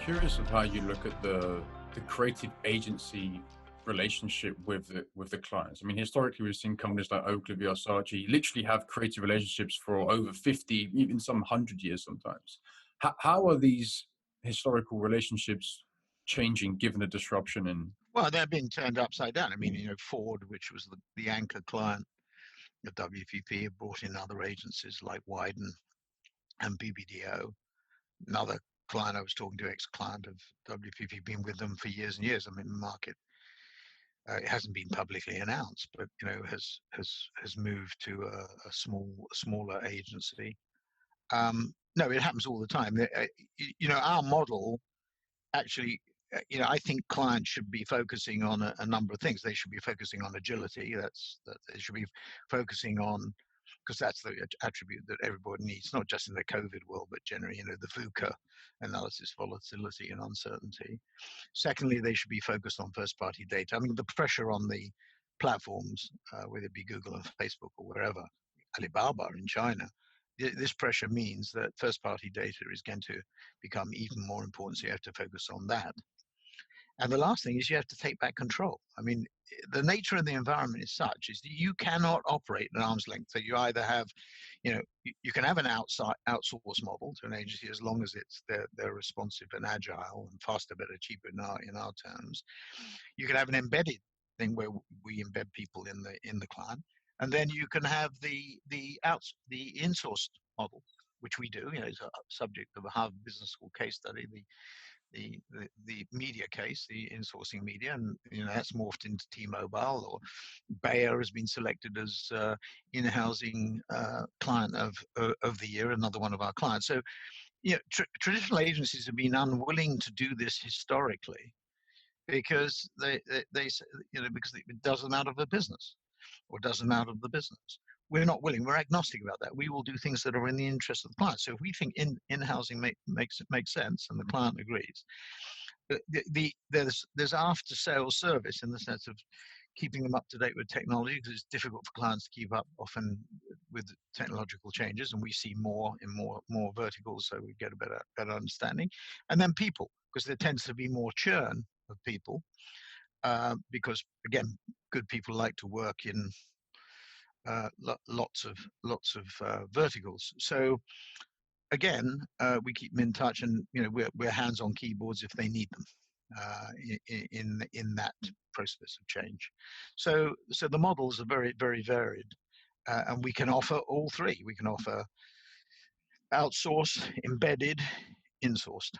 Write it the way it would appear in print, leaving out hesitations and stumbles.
curious of how you look at the creative agency relationship with the clients. I mean, historically, we've seen companies like Ogilvy or Saatchi literally have creative relationships for over 50, even some 100 years sometimes. How are these historical relationships changing given the disruption in? Well, they're being turned upside down. I mean, Ford, which was the anchor client of WPP, have brought in other agencies like Wyden and BBDO. Another client I was talking to, ex-client of WPP, been with them for years and years. I mean, the market, it hasn't been publicly announced, but has moved to a smaller agency. No, it happens all the time. Our model actually, I think clients should be focusing on a number of things. They should be focusing on agility. That they should be focusing on, because that's the attribute that everybody needs, not just in the COVID world, but generally, the VUCA analysis, volatility and uncertainty. Secondly, they should be focused on first-party data. I mean, the pressure on the platforms, whether it be Google or Facebook or wherever, Alibaba in China, this pressure means that first-party data is going to become even more important, so you have to focus on that. And the last thing is you have to take back control. I mean, the nature of the environment is such is that you cannot operate at arm's length. So you either have, you can have an outsource model to an agency as long as they're responsive and agile and faster, better, cheaper in our terms. You can have an embedded thing where we embed people in the client, and then you can have the in-sourced model, which we do. It's a subject of a Harvard Business School case study, the media case, the insourcing media, and that's morphed into T-Mobile, or Bayer has been selected as in-housing client of the year, another one of our clients. So, traditional agencies have been unwilling to do this historically because they because it does them out of a business or does them out of the business. We're not willing. We're agnostic about that. We will do things that are in the interest of the client. So if we think in-housing makes sense and the client agrees, there's after-sales service in the sense of keeping them up to date with technology, because it's difficult for clients to keep up often with technological changes, and we see more in more verticals, so we get a better understanding. And then people, because there tends to be more churn of people, because again, good people like to work in lots of verticals. So again, we keep them in touch, and we're hands on keyboards if they need them in that process of change. So the models are very, very varied, and we can offer all three. We can offer outsourced, embedded, insourced.